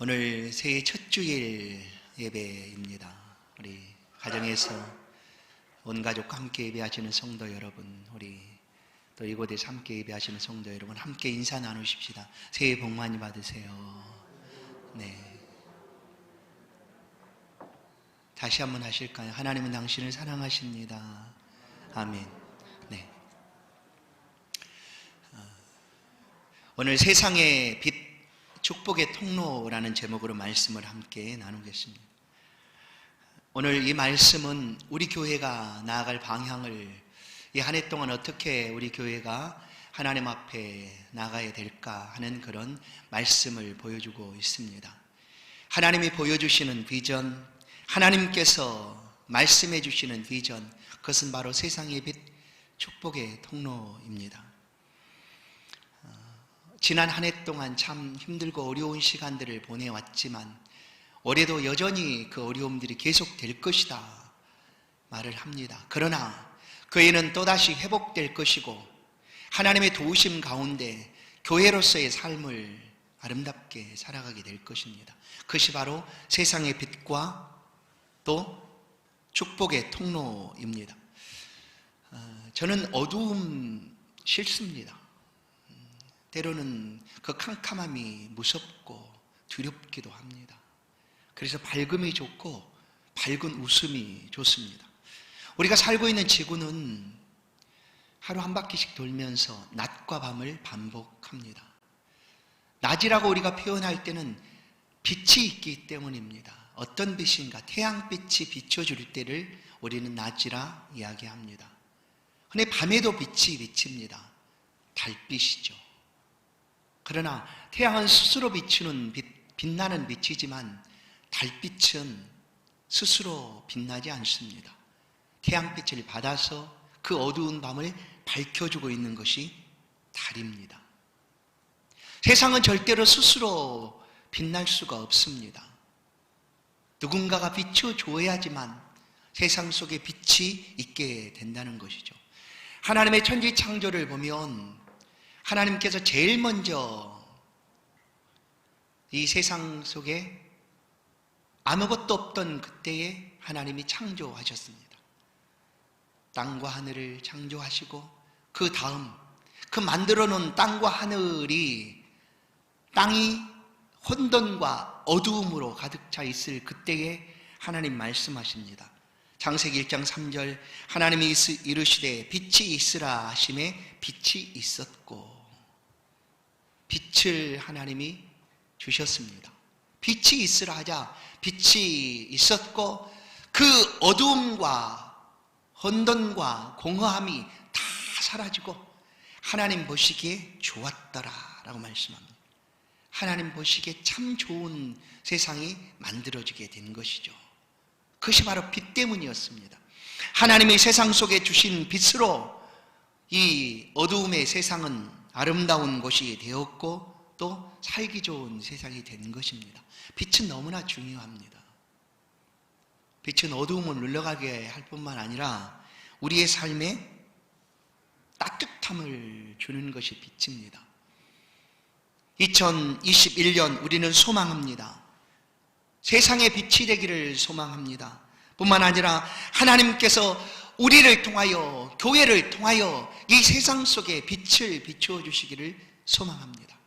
오늘 새해 첫 주일 예배입니다. 우리 가정에서 온 가족과 함께 예배하시는 성도 여러분, 우리 또 이곳에서 함께 예배하시는 성도 여러분, 함께 인사 나누십시다. 새해 복 많이 받으세요. 네. 다시 한번 하실까요? 하나님은 당신을 사랑하십니다. 아멘. 네. 오늘 세상의 빛 축복의 통로라는 제목으로 말씀을 함께 나누겠습니다. 오늘 이 말씀은 우리 교회가 나아갈 방향을 이 한 해 동안 어떻게 우리 교회가 하나님 앞에 나가야 될까 하는 그런 말씀을 보여주고 있습니다. 하나님이 보여주시는 비전, 하나님께서 말씀해 주시는 비전, 그것은 바로 세상의 빛 축복의 통로입니다. 지난 한 해 동안 참 힘들고 어려운 시간들을 보내왔지만 올해도 여전히 그 어려움들이 계속될 것이다 말을 합니다. 그러나 그 해는 또다시 회복될 것이고 하나님의 도우심 가운데 교회로서의 삶을 아름답게 살아가게 될 것입니다. 그것이 바로 세상의 빛과 또 축복의 통로입니다. 저는 어두움 싫습니다. 때로는 그 캄캄함이 무섭고 두렵기도 합니다. 그래서 밝음이 좋고 밝은 웃음이 좋습니다. 우리가 살고 있는 지구는 하루 한 바퀴씩 돌면서 낮과 밤을 반복합니다. 낮이라고 우리가 표현할 때는 빛이 있기 때문입니다. 어떤 빛인가? 태양빛이 비춰줄 때를 우리는 낮이라 이야기합니다. 근데 밤에도 빛이 비칩니다. 달빛이죠. 그러나 태양은 스스로 비추는 빛나는 빛이지만 달빛은 스스로 빛나지 않습니다. 태양빛을 받아서 그 어두운 밤을 밝혀주고 있는 것이 달입니다. 세상은 절대로 스스로 빛날 수가 없습니다. 누군가가 비춰줘야지만 세상 속에 빛이 있게 된다는 것이죠. 하나님의 천지 창조를 보면 하나님께서 제일 먼저 이 세상 속에 아무것도 없던 그때에 하나님이 창조하셨습니다. 땅과 하늘을 창조하시고 그 다음 그 만들어 놓은 땅과 하늘이 땅이 혼돈과 어두움으로 가득 차 있을 그때에 하나님 말씀하십니다. 창세기 1장 3절 하나님이 이르시되 빛이 있으라 하심에 빛이 있었고 빛을 하나님이 주셨습니다. 빛이 있으라 하자 빛이 있었고 그 어두움과 혼돈과 공허함이 다 사라지고 하나님 보시기에 좋았더라 라고 말씀합니다. 하나님 보시기에 참 좋은 세상이 만들어지게 된 것이죠. 그것이 바로 빛 때문이었습니다. 하나님이 세상 속에 주신 빛으로 이 어두움의 세상은 아름다운 곳이 되었고 또 살기 좋은 세상이 된 것입니다. 빛은 너무나 중요합니다. 빛은 어두움을 눌러가게 할 뿐만 아니라 우리의 삶에 따뜻함을 주는 것이 빛입니다. 2021년 우리는 소망합니다. 세상의 빛이 되기를 소망합니다. 뿐만 아니라 하나님께서 우리를 통하여 교회를 통하여 이 세상 속에 빛을 비추어 주시기를 소망합니다.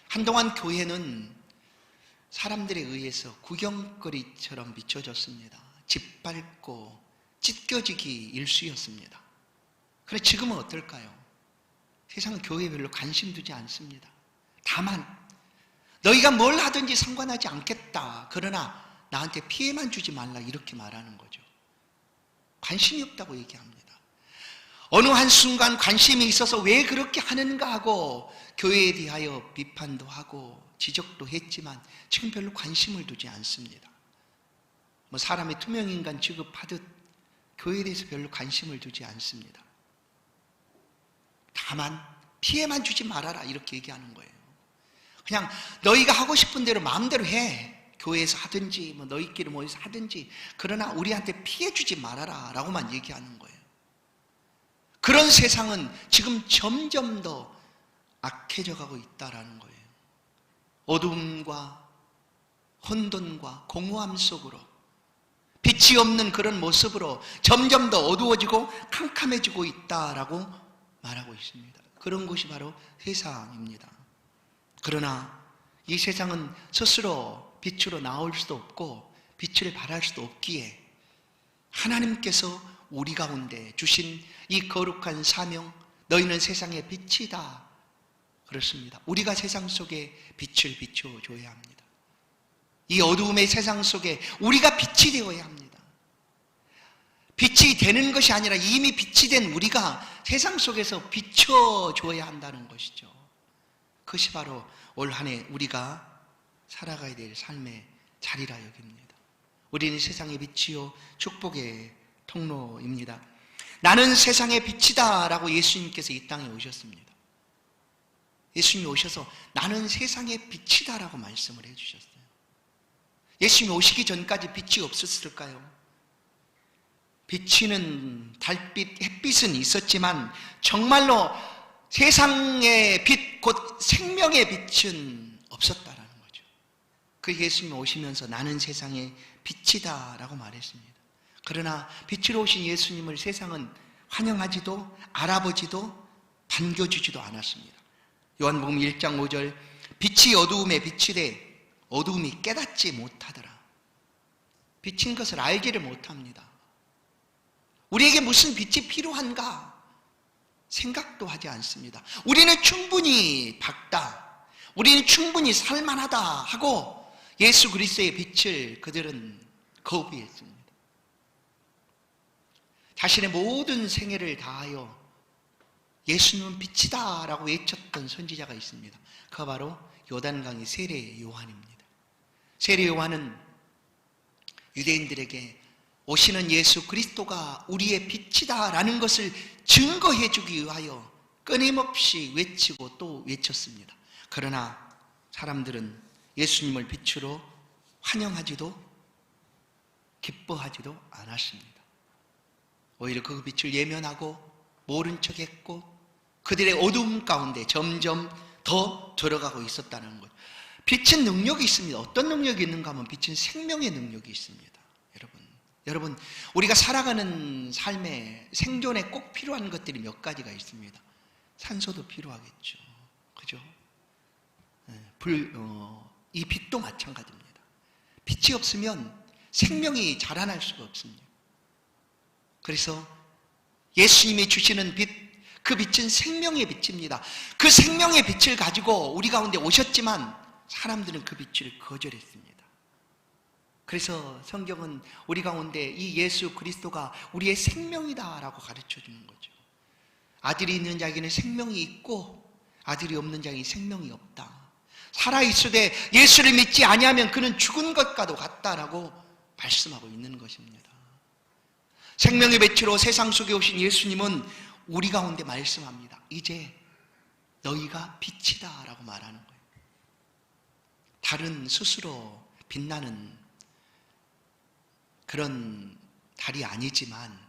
한동안 교회는 사람들에 의해서 구경거리처럼 비춰졌습니다. 짓밟고 찢겨지기 일쑤였습니다. 그런데 지금은 어떨까요? 세상은 교회에 별로 관심 두지 않습니다. 다만 너희가 뭘 하든지 상관하지 않겠다. 그러나 나한테 피해만 주지 말라 이렇게 말하는 거죠. 관심이 없다고 얘기합니다. 어느 한순간 관심이 있어서 왜 그렇게 하는가 하고 교회에 대하여 비판도 하고 지적도 했지만 지금 별로 관심을 두지 않습니다. 뭐 사람이 투명인간 취급하듯 교회에 대해서 별로 관심을 두지 않습니다. 다만 피해만 주지 말아라 이렇게 얘기하는 거예요. 그냥 너희가 하고 싶은 대로 마음대로 해. 교회에서 하든지 뭐 너희끼리 모여서 하든지 그러나 우리한테 피해 주지 말아라 라고만 얘기하는 거예요. 그런 세상은 지금 점점 더 악해져 가고 있다라는 거예요. 어둠과 혼돈과 공허함 속으로, 빛이 없는 그런 모습으로 점점 더 어두워지고 캄캄해지고 있다라고 말하고 있습니다. 그런 곳이 바로 세상입니다. 그러나 이 세상은 스스로 빛으로 나올 수도 없고 빛을 발할 수도 없기에 하나님께서 우리 가운데 주신 이 거룩한 사명, 너희는 세상의 빛이다, 그렇습니다. 우리가 세상 속에 빛을 비춰줘야 합니다. 이 어두움의 세상 속에 우리가 빛이 되어야 합니다. 빛이 되는 것이 아니라 이미 빛이 된 우리가 세상 속에서 비춰줘야 한다는 것이죠. 그것이 바로 올 한 해 우리가 살아가야 될 삶의 자리라 여깁니다. 우리는 세상의 빛이요 축복의 통로입니다. 나는 세상의 빛이다 라고 예수님께서 이 땅에 오셨습니다. 예수님이 오셔서 나는 세상의 빛이다 라고 말씀을 해주셨어요. 예수님이 오시기 전까지 빛이 없었을까요? 비치는 달빛, 햇빛은 있었지만 정말로 세상의 빛, 곧 생명의 빛은 없었다라는 거죠. 그 예수님이 오시면서 나는 세상의 빛이다 라고 말했습니다. 그러나 빛으로 오신 예수님을 세상은 환영하지도 알아보지도 반겨주지도 않았습니다. 요한복음 1장 5절, 빛이 어두움에 비치되 어두움이 깨닫지 못하더라. 빛인 것을 알지를 못합니다. 우리에게 무슨 빛이 필요한가 생각도 하지 않습니다. 우리는 충분히 밝다, 우리는 충분히 살만하다 하고 예수 그리스도의 빛을 그들은 거부했습니다. 자신의 모든 생애를 다하여 예수님은 빛이다 라고 외쳤던 선지자가 있습니다. 그가 바로 요단강의 세례 요한입니다. 세례 요한은 유대인들에게 오시는 예수 그리스도가 우리의 빛이다 라는 것을 증거해 주기 위하여 끊임없이 외치고 또 외쳤습니다. 그러나 사람들은 예수님을 빛으로 환영하지도 기뻐하지도 않았습니다. 오히려 그 빛을 예면하고 모른 척했고 그들의 어두움 가운데 점점 더 들어가고 있었다는 것. 빛은 능력이 있습니다. 어떤 능력이 있는가 하면 빛은 생명의 능력이 있습니다. 여러분, 우리가 살아가는 삶에 생존에 꼭 필요한 것들이 몇 가지가 있습니다. 산소도 필요하겠죠. 그죠? 이 빛도 마찬가지입니다. 빛이 없으면 생명이 자라날 수가 없습니다. 그래서 예수님이 주시는 빛, 그 빛은 생명의 빛입니다. 그 생명의 빛을 가지고 우리 가운데 오셨지만 사람들은 그 빛을 거절했습니다. 그래서 성경은 우리 가운데 이 예수 그리스도가 우리의 생명이다 라고 가르쳐 주는 거죠. 아들이 있는 자에게는 생명이 있고 아들이 없는 자에게는 생명이 없다. 살아있으되 예수를 믿지 아니하면 그는 죽은 것과도 같다라고 말씀하고 있는 것입니다. 생명의 빛으로 세상 속에 오신 예수님은 우리 가운데 말씀합니다. 이제 너희가 빛이다 라고 말하는 거예요. 달은 스스로 빛나는 그런 달이 아니지만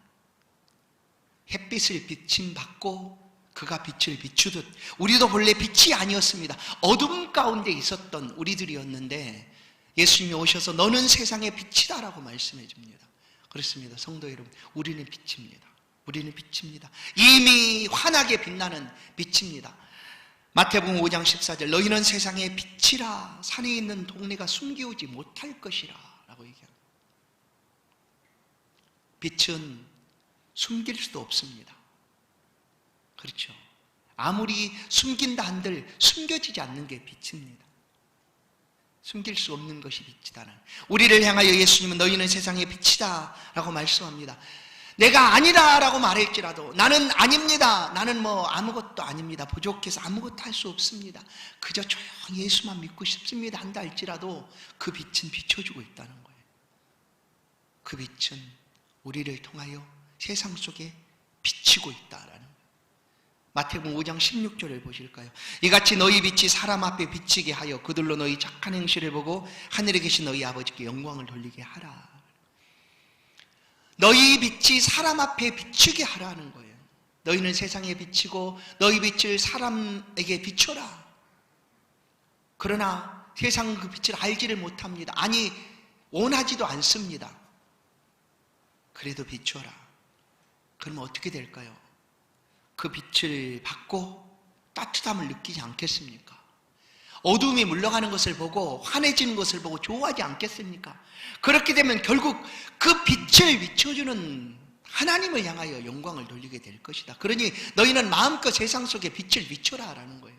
햇빛을 비침받고 그가 빛을 비추듯 우리도 본래 빛이 아니었습니다. 어둠 가운데 있었던 우리들이었는데 예수님이 오셔서 너는 세상의 빛이다 라고 말씀해 줍니다. 그렇습니다. 성도 여러분, 우리는 빛입니다. 우리는 빛입니다. 이미 환하게 빛나는 빛입니다. 마태복음 5장 14절, 너희는 세상의 빛이라. 산에 있는 동네가 숨기우지 못할 것이라 라고 얘기합니다. 빛은 숨길 수도 없습니다. 그렇죠? 아무리 숨긴다 한들 숨겨지지 않는 게 빛입니다. 숨길 수 없는 것이 빛이다는, 우리를 향하여 예수님은 너희는 세상의 빛이다 라고 말씀합니다. 내가 아니라 라고 말할지라도 나는 아닙니다, 나는 뭐 아무것도 아닙니다, 부족해서 아무것도 할 수 없습니다, 그저 조용히 예수만 믿고 싶습니다 한다 할지라도 그 빛은 비춰주고 있다는 거예요. 그 빛은 우리를 통하여 세상 속에 비치고 있다라는 거예요. 마태복음 5장 16절을 보실까요? 이같이 너희 빛이 사람 앞에 비치게 하여 그들로 너희 착한 행실을 보고 하늘에 계신 너희 아버지께 영광을 돌리게 하라. 너희 빛이 사람 앞에 비치게 하라는 거예요. 너희는 세상에 비치고 너희 빛을 사람에게 비춰라. 그러나 세상 그 빛을 알지를 못합니다. 아니, 원하지도 않습니다. 그래도 비추어라. 그러면 어떻게 될까요? 그 빛을 받고 따뜻함을 느끼지 않겠습니까? 어두움이 물러가는 것을 보고 환해지는 것을 보고 좋아하지 않겠습니까? 그렇게 되면 결국 그 빛을 비춰주는 하나님을 향하여 영광을 돌리게 될 것이다. 그러니 너희는 마음껏 세상 속에 빛을 비춰라 라는 거예요.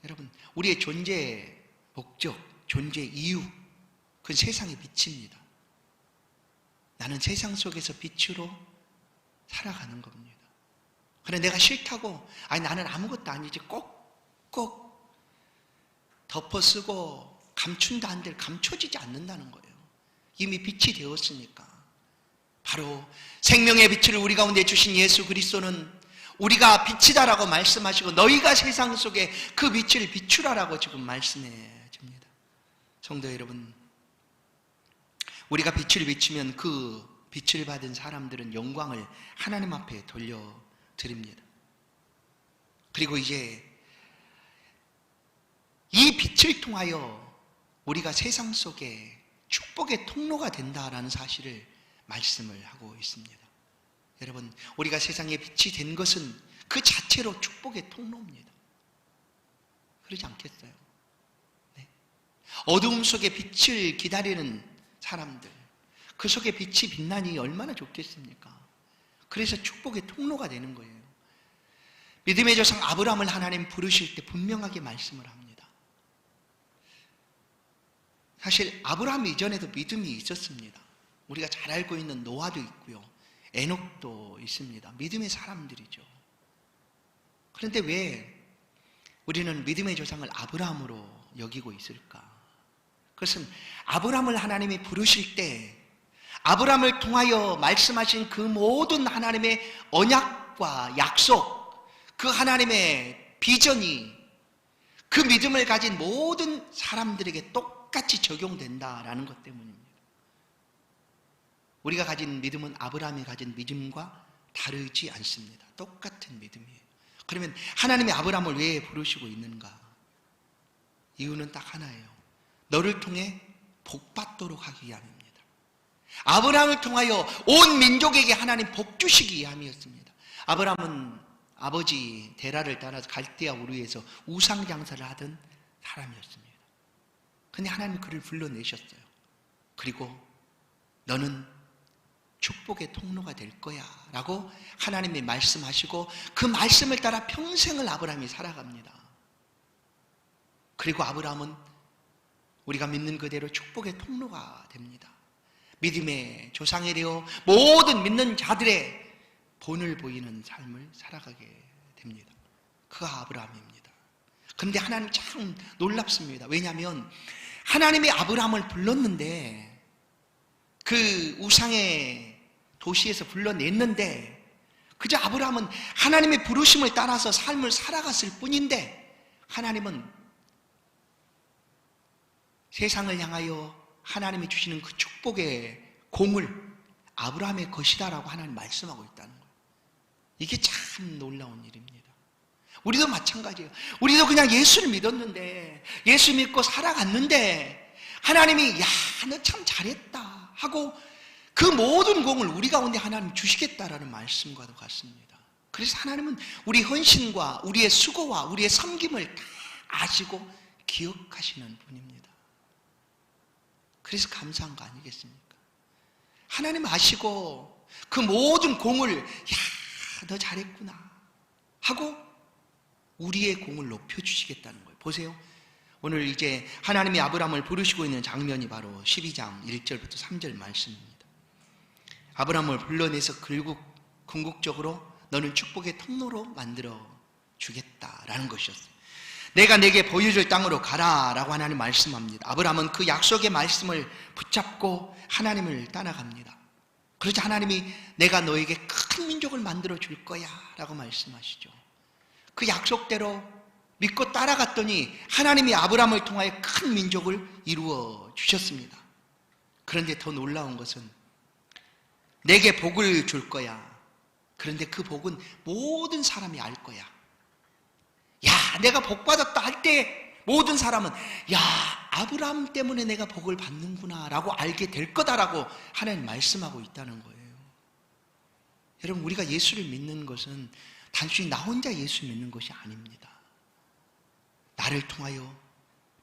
여러분, 우리의 존재 목적, 존재 이유, 그건 세상의 빛입니다. 나는 세상 속에서 빛으로 살아가는 겁니다. 그런데 내가 싫다고, 아니 나는 아무것도 아니지, 꼭 덮어쓰고 감춘다 한들 감춰지지 않는다는 거예요. 이미 빛이 되었으니까. 바로 생명의 빛을 우리 가운데 주신 예수 그리스도는 우리가 빛이다라고 말씀하시고 너희가 세상 속에 그 빛을 비추라라고 지금 말씀해 줍니다. 성도 여러분, 우리가 빛을 비추면 그 빛을 받은 사람들은 영광을 하나님 앞에 돌려드립니다. 그리고 이제 이 빛을 통하여 우리가 세상 속에 축복의 통로가 된다라는 사실을 말씀을 하고 있습니다. 여러분, 우리가 세상에 빛이 된 것은 그 자체로 축복의 통로입니다. 그러지 않겠어요? 네. 어두움 속에 빛을 기다리는 사람들, 그 속에 빛이 빛나니 얼마나 좋겠습니까? 그래서 축복의 통로가 되는 거예요. 믿음의 조상 아브라함을 하나님 부르실 때 분명하게 말씀을 합니다. 사실 아브라함 이전에도 믿음이 있었습니다. 우리가 잘 알고 있는 노아도 있고요, 에녹도 있습니다. 믿음의 사람들이죠. 그런데 왜 우리는 믿음의 조상을 아브라함으로 여기고 있을까? 그것은 아브라함을 하나님이 부르실 때 아브라함을 통하여 말씀하신 그 모든 하나님의 언약과 약속, 그 하나님의 비전이 그 믿음을 가진 모든 사람들에게 똑같이 적용된다라는 것 때문입니다. 우리가 가진 믿음은 아브라함이 가진 믿음과 다르지 않습니다. 똑같은 믿음이에요. 그러면 하나님이 아브라함을 왜 부르시고 있는가? 이유는 딱 하나예요. 너를 통해 복받도록 하기 위함입니다. 아브라함을 통하여 온 민족에게 하나님 복 주시기 위함이었습니다. 아브라함은 아버지 데라를 따라서 갈대아 우르에서 우상 장사를 하던 사람이었습니다. 근데 하나님 그를 불러내셨어요. 그리고 너는 축복의 통로가 될 거야 라고 하나님이 말씀하시고 그 말씀을 따라 평생을 아브라함이 살아갑니다. 그리고 아브라함은 우리가 믿는 그대로 축복의 통로가 됩니다. 믿음의 조상이 되어 모든 믿는 자들의 본을 보이는 삶을 살아가게 됩니다. 그가 아브라함입니다. 그런데 하나님 참 놀랍습니다. 왜냐하면 하나님이 아브라함을 불렀는데 그 우상의 도시에서 불러냈는데 그저 아브라함은 하나님의 부르심을 따라서 삶을 살아갔을 뿐인데 하나님은 세상을 향하여 하나님이 주시는 그 축복의 공을 아브라함의 것이다라고 하나님 말씀하고 있다는 거예요. 이게 참 놀라운 일입니다. 우리도 마찬가지예요. 우리도 그냥 예수를 믿었는데 예수 믿고 살아갔는데 하나님이 야, 너 참 잘했다 하고 그 모든 공을 우리 가운데 하나님 주시겠다라는 말씀과도 같습니다. 그래서 하나님은 우리 헌신과 우리의 수고와 우리의 섬김을 다 아시고 기억하시는 분입니다. 그래서 감사한 거 아니겠습니까? 하나님 아시고 그 모든 공을 야, 너 잘했구나 하고 우리의 공을 높여주시겠다는 거예요. 보세요. 오늘 이제 하나님이 아브라함을 부르시고 있는 장면이 바로 12장 1절부터 3절 말씀입니다. 아브라함을 불러내서 결국 궁극적으로 너는 축복의 통로로 만들어 주겠다라는 것이었어요. 내가 내게 보여줄 땅으로 가라라고 하나님 말씀합니다. 아브라함은 그 약속의 말씀을 붙잡고 하나님을 따라갑니다. 그러자 하나님이 내가 너에게 큰 민족을 만들어 줄 거야 라고 말씀하시죠. 그 약속대로 믿고 따라갔더니 하나님이 아브라함을 통하여 큰 민족을 이루어 주셨습니다. 그런데 더 놀라운 것은 내게 복을 줄 거야. 그런데 그 복은 모든 사람이 알 거야. 야, 내가 복 받았다 할 때 모든 사람은 야, 아브라함 때문에 내가 복을 받는구나 라고 알게 될 거다라고 하나님 말씀하고 있다는 거예요. 여러분, 우리가 예수를 믿는 것은 단순히 나 혼자 예수 믿는 것이 아닙니다. 나를 통하여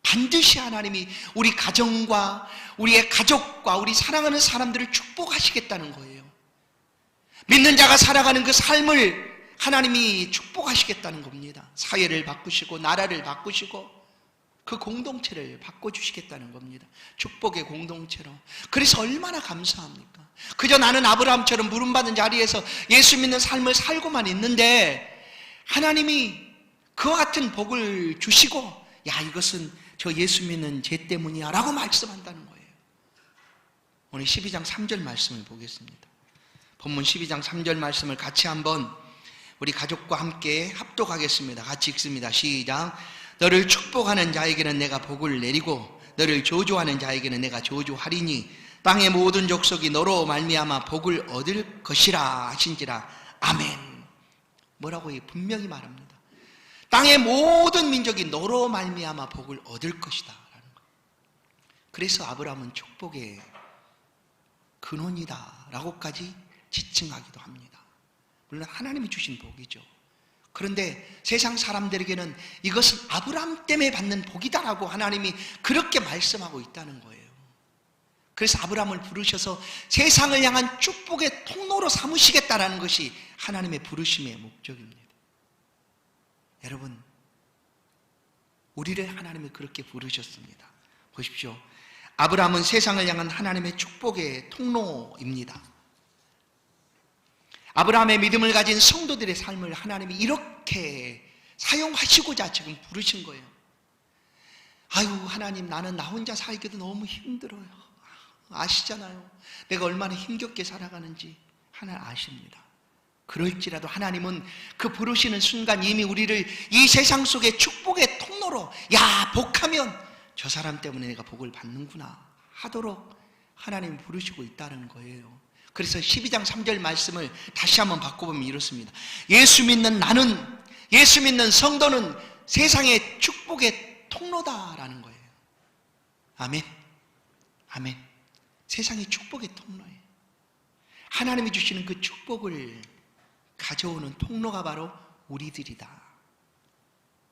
반드시 하나님이 우리 가정과 우리의 가족과 우리 사랑하는 사람들을 축복하시겠다는 거예요. 믿는 자가 살아가는 그 삶을 하나님이 축복하시겠다는 겁니다. 사회를 바꾸시고 나라를 바꾸시고 그 공동체를 바꿔주시겠다는 겁니다. 축복의 공동체로. 그래서 얼마나 감사합니까? 그저 나는 아브라함처럼 부름받은 자리에서 예수 믿는 삶을 살고만 있는데 하나님이 그와 같은 복을 주시고 야, 이것은 저 예수 믿는 제 때문이야 라고 말씀한다는 거예요. 오늘 12장 3절 말씀을 보겠습니다. 본문 12장 3절 말씀을 같이 한번 우리 가족과 함께 합독하겠습니다. 같이 읽습니다. 시작. 너를 축복하는 자에게는 내가 복을 내리고 너를 저주하는 자에게는 내가 저주하리니 땅의 모든 족속이 너로 말미암아 복을 얻을 것이라 하신지라. 아멘. 뭐라고 분명히 말합니다. 땅의 모든 민족이 너로 말미암아 복을 얻을 것이다 라는 거. 그래서 아브라함은 축복의 근원이다 라고까지 지칭하기도 합니다. 물론 하나님이 주신 복이죠. 그런데 세상 사람들에게는 이것은 아브라함 때문에 받는 복이다라고 하나님이 그렇게 말씀하고 있다는 거예요. 그래서 아브라함을 부르셔서 세상을 향한 축복의 통로로 삼으시겠다라는 것이 하나님의 부르심의 목적입니다. 여러분, 우리를 하나님이 그렇게 부르셨습니다. 보십시오. 아브라함은 세상을 향한 하나님의 축복의 통로입니다. 아브라함의 믿음을 가진 성도들의 삶을 하나님이 이렇게 사용하시고자 지금 부르신 거예요. 아유, 하나님, 나는 나 혼자 살기도 너무 힘들어요. 아시잖아요. 내가 얼마나 힘겹게 살아가는지 하나님 아십니다. 그럴지라도 하나님은 그 부르시는 순간 이미 우리를 이 세상 속의 축복의 통로로 야, 복하면 저 사람 때문에 내가 복을 받는구나 하도록 하나님이 부르시고 있다는 거예요. 그래서 12장 3절 말씀을 다시 한번 바꿔보면 이렇습니다. 예수 믿는 나는, 예수 믿는 성도는 세상의 축복의 통로다라는 거예요. 아멘. 아멘. 세상의 축복의 통로예요. 하나님이 주시는 그 축복을 가져오는 통로가 바로 우리들이다.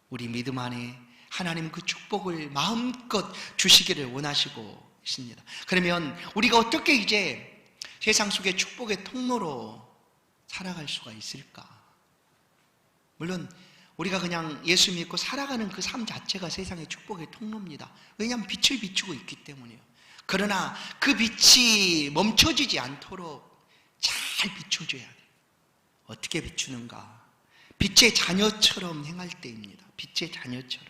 우리 믿음 안에 하나님 그 축복을 마음껏 주시기를 원하시고 있습니다. 그러면 우리가 어떻게 이제 세상 속의 축복의 통로로 살아갈 수가 있을까? 물론 우리가 그냥 예수 믿고 살아가는 그 삶 자체가 세상의 축복의 통로입니다. 왜냐하면 빛을 비추고 있기 때문이에요. 그러나 그 빛이 멈춰지지 않도록 잘 비춰줘야 돼요. 어떻게 비추는가? 빛의 자녀처럼 행할 때입니다. 빛의 자녀처럼.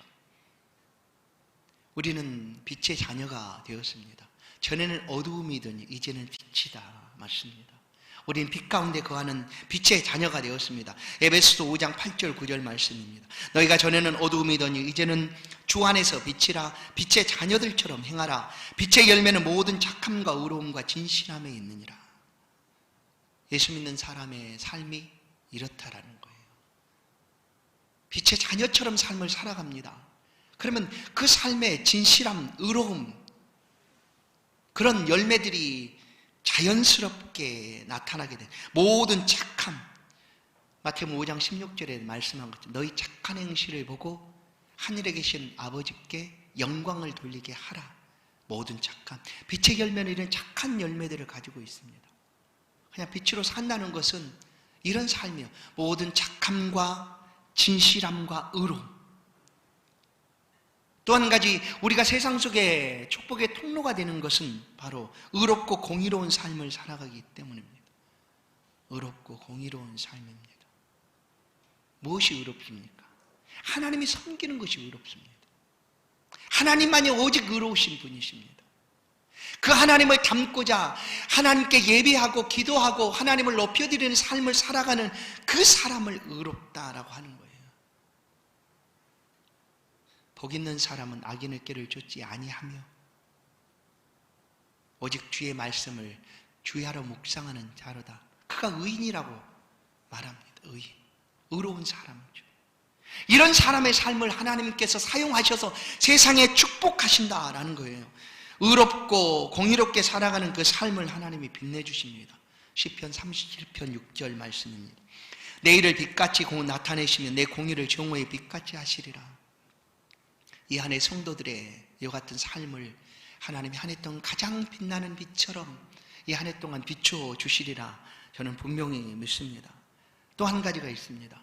우리는 빛의 자녀가 되었습니다. 전에는 어두움이더니 이제는 빛이다. 맞습니다. 우리는 빛 가운데 거하는 빛의 자녀가 되었습니다. 에베소서 5장 8절 9절 말씀입니다. 너희가 전에는 어두움이더니 이제는 주 안에서 빛이라. 빛의 자녀들처럼 행하라. 빛의 열매는 모든 착함과 의로움과 진실함에 있느니라. 예수 믿는 사람의 삶이 이렇다라는 거예요. 빛의 자녀처럼 삶을 살아갑니다. 그러면 그 삶의 진실함, 의로움, 그런 열매들이 자연스럽게 나타나게 돼. 모든 착함. 마태복음 5장 16절에 말씀한 것처럼 너희 착한 행실을 보고 하늘에 계신 아버지께 영광을 돌리게 하라. 모든 착함. 빛의 열매는 이런 착한 열매들을 가지고 있습니다. 그냥 빛으로 산다는 것은 이런 삶이에요. 모든 착함과 진실함과 의로움. 또 한 가지 우리가 세상 속에 축복의 통로가 되는 것은 바로 의롭고 공의로운 삶을 살아가기 때문입니다. 의롭고 공의로운 삶입니다. 무엇이 의롭습니까? 하나님이 섬기는 것이 의롭습니다. 하나님만이 오직 의로우신 분이십니다. 그 하나님을 닮고자 하나님께 예배하고 기도하고 하나님을 높여드리는 삶을 살아가는 그 사람을 의롭다라고 하는 거예요. 복 있는 사람은 악인의 길을 쫓지 아니하며 오직 주의 말씀을 주야로 묵상하는 자로다. 그가 의인이라고 말합니다. 의인. 의로운 사람이죠. 이런 사람의 삶을 하나님께서 사용하셔서 세상에 축복하신다라는 거예요. 의롭고 공의롭게 살아가는 그 삶을 하나님이 빛내주십니다. 시편 37편 6절 말씀입니다. 내 일을 빛같이 나타내시며 내 공의를 정오의 빛같이 하시리라. 이 한 해 성도들의 이와 같은 삶을 하나님이 한 해 동안 가장 빛나는 빛처럼 이 한 해 동안 비춰 주시리라 저는 분명히 믿습니다. 또 한 가지가 있습니다.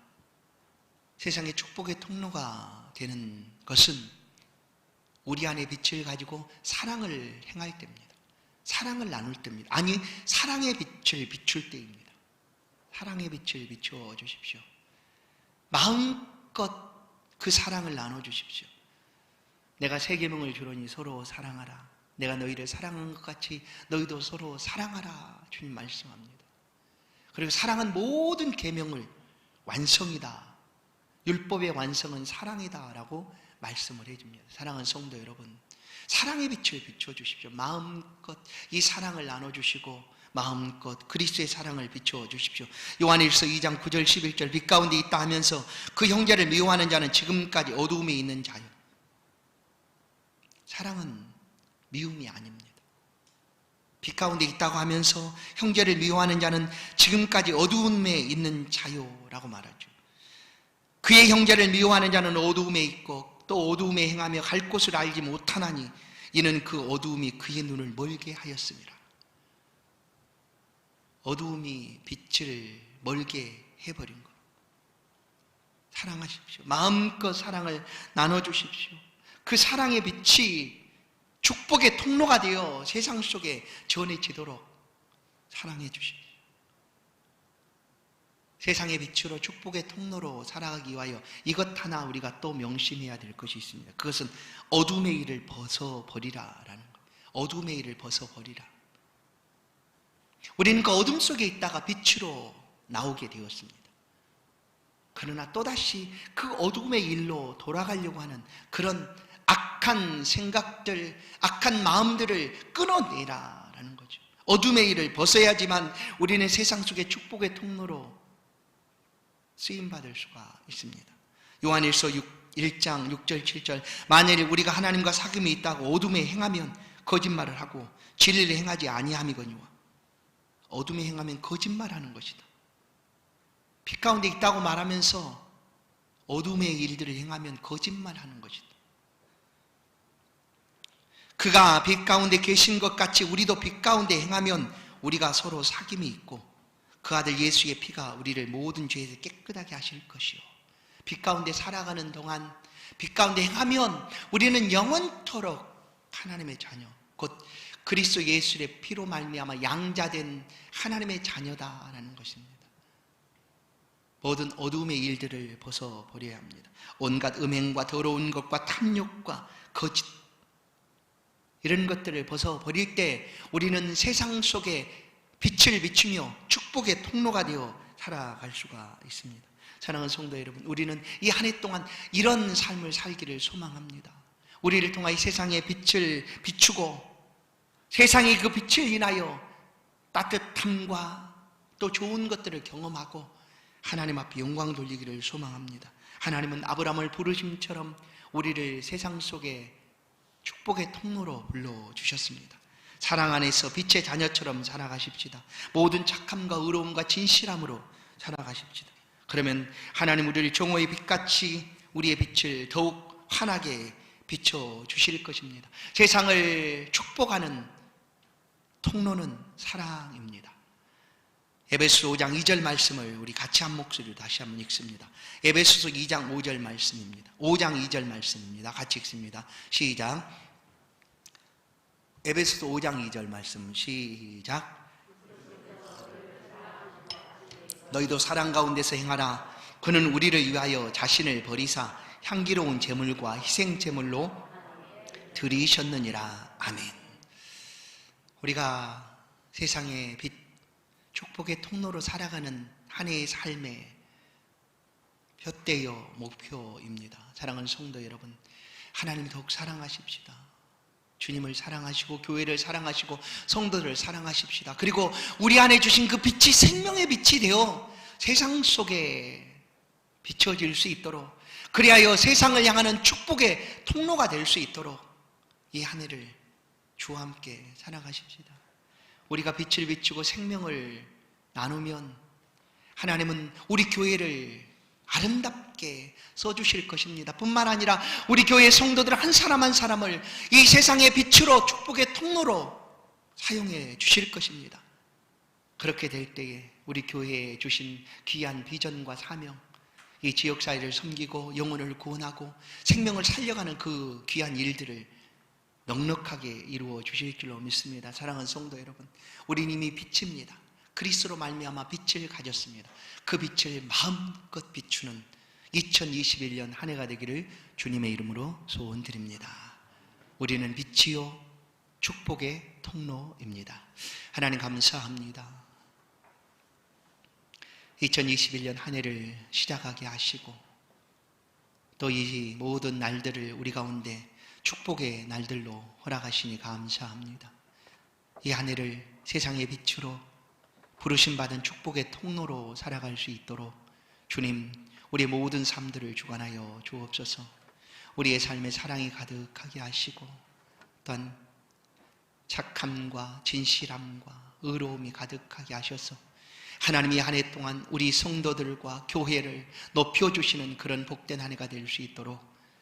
세상의 축복의 통로가 되는 것은 우리 안에 빛을 가지고 사랑을 행할 때입니다. 사랑을 나눌 때입니다. 아니, 사랑의 빛을 비출 때입니다. 사랑의 빛을 비춰 주십시오. 마음껏 그 사랑을 나눠 주십시오. 내가 새 계명을 주노니 서로 사랑하라. 내가 너희를 사랑한 것 같이 너희도 서로 사랑하라. 주님 말씀합니다. 그리고 사랑은 모든 계명을 완성이다. 율법의 완성은 사랑이다 라고 말씀을 해줍니다. 사랑하는 성도 여러분, 사랑의 빛을 비춰주십시오. 마음껏 이 사랑을 나눠주시고 마음껏 그리스도의 사랑을 비춰주십시오. 요한일서 2장 9절 11절 빛 가운데 있다 하면서 그 형제를 미워하는 자는 지금까지 어두움에 있는 자요. 사랑은 미움이 아닙니다. 빛 가운데 있다고 하면서 형제를 미워하는 자는 지금까지 어두움에 있는 자요라고 말하죠. 그의 형제를 미워하는 자는 어두움에 있고 또 어두움에 행하며 갈 곳을 알지 못하나니 이는 그 어두움이 그의 눈을 멀게 하였습니다. 어두움이 빛을 멀게 해버린 것. 사랑하십시오. 마음껏 사랑을 나눠주십시오. 그 사랑의 빛이 축복의 통로가 되어 세상 속에 전해지도록 사랑해 주십시오. 세상의 빛으로 축복의 통로로 살아가기 위하여 이것 하나 우리가 또 명심해야 될 것이 있습니다. 그것은 어둠의 일을 벗어버리라라는 것. 어둠의 일을 벗어버리라. 우리는 그 어둠 속에 있다가 빛으로 나오게 되었습니다. 그러나 또다시 그 어둠의 일로 돌아가려고 하는 그런 악한 생각들, 악한 마음들을 끊어내라라는 거죠. 어둠의 일을 벗어야지만 우리는 세상 속의 축복의 통로로 쓰임받을 수가 있습니다. 요한일서 1장 6절 7절 만일 우리가 하나님과 사귐이 있다고 어둠에 행하면 거짓말을 하고 진리를 행하지 아니함이거니와. 어둠에 행하면 거짓말하는 것이다. 빛 가운데 있다고 말하면서 어둠의 일들을 행하면 거짓말하는 것이다. 그가 빛 가운데 계신 것 같이 우리도 빛 가운데 행하면 우리가 서로 사귐이 있고 그 아들 예수의 피가 우리를 모든 죄에서 깨끗하게 하실 것이요. 빛 가운데 살아가는 동안 빛 가운데 행하면 우리는 영원토록 하나님의 자녀, 곧 그리스도 예수의 피로 말미암아 양자된 하나님의 자녀다라는 것입니다. 모든 어두움의 일들을 벗어버려야 합니다. 온갖 음행과 더러운 것과 탐욕과 거짓 이런 것들을 벗어버릴 때 우리는 세상 속에 빛을 비추며 축복의 통로가 되어 살아갈 수가 있습니다. 사랑하는 성도 여러분, 우리는 이 한 해 동안 이런 삶을 살기를 소망합니다. 우리를 통하여 이 세상의 빛을 비추고 세상이 그 빛을 인하여 따뜻함과 또 좋은 것들을 경험하고 하나님 앞에 영광 돌리기를 소망합니다. 하나님은 아브라함을 부르심처럼 우리를 세상 속에 축복의 통로로 불러주셨습니다. 사랑 안에서 빛의 자녀처럼 살아가십시다. 모든 착함과 의로움과 진실함으로 살아가십시다. 그러면 하나님 우리를 정오의 빛같이 우리의 빛을 더욱 환하게 비춰주실 것입니다. 세상을 축복하는 통로는 사랑입니다. 에베소서 5장 2절 말씀을 우리 같이 한 목소리로 다시 한번 읽습니다. 에베소서 2장 5절 말씀입니다. 5장 2절 말씀입니다. 같이 읽습니다. 시작. 에베소서 5장 2절 말씀 시작. 너희도 사랑 가운데서 행하라. 그는 우리를 위하여 자신을 버리사 향기로운 제물과 희생 제물로 드리셨느니라. 아멘. 우리가 세상의 빛, 축복의 통로로 살아가는 한 해의 삶의 푯대요 목표입니다. 사랑하는 성도 여러분, 하나님을 더욱 사랑하십시다. 주님을 사랑하시고 교회를 사랑하시고 성도를 사랑하십시다. 그리고 우리 안에 주신 그 빛이 생명의 빛이 되어 세상 속에 비춰질 수 있도록 그리하여 세상을 향하는 축복의 통로가 될 수 있도록 이 한 해를 주와 함께 살아가십시다. 우리가 빛을 비추고 생명을 나누면 하나님은 우리 교회를 아름답게 써주실 것입니다. 뿐만 아니라 우리 교회 성도들 한 사람 한 사람을 이 세상의 빛으로 축복의 통로로 사용해 주실 것입니다. 그렇게 될 때에 우리 교회에 주신 귀한 비전과 사명, 이 지역사회를 섬기고 영혼을 구원하고 생명을 살려가는 그 귀한 일들을 넉넉하게 이루어 주실 줄로 믿습니다. 사랑하는 성도 여러분, 우리는 이미 빛입니다. 그리스도로 말미암아 빛을 가졌습니다. 그 빛을 마음껏 비추는 2021년 한 해가 되기를 주님의 이름으로 소원드립니다. 우리는 빛이요 축복의 통로입니다. 하나님 감사합니다. 2021년 한 해를 시작하게 하시고 또 이 모든 날들을 우리 가운데 축복의 날들로 허락하시니 감사합니다. 이 한 해를 세상의 빛으로 부르심받은 축복의 통로로 살아갈 수 있도록 주님, 우리의 모든 삶들을 주관하여 주옵소서. 우리의 삶에 사랑이 가득하게 하시고 또한 착함과 진실함과 의로움이 가득하게 하셔서 하나님이 한 해 동안 우리 성도들과 교회를 높여주시는 그런 복된 한 해가 될 수 있도록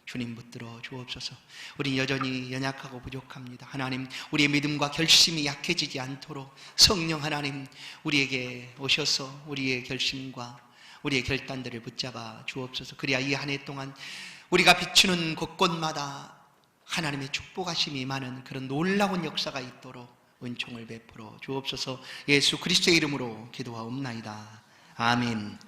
주님 붙들어 주옵소서. 우리 여전히 연약하고 부족합니다. 하나님, 우리의 믿음과 결심이 약해지지 않도록 성령 하나님 우리에게 오셔서 우리의 결심과 우리의 결단들을 붙잡아 주옵소서. 그래야 이 한 해 동안 우리가 비추는 곳곳마다 하나님의 축복하심이 임하는 그런 놀라운 역사가 있도록 은총을 베풀어 주옵소서. 예수 그리스도의 이름으로 기도하옵나이다. 아멘.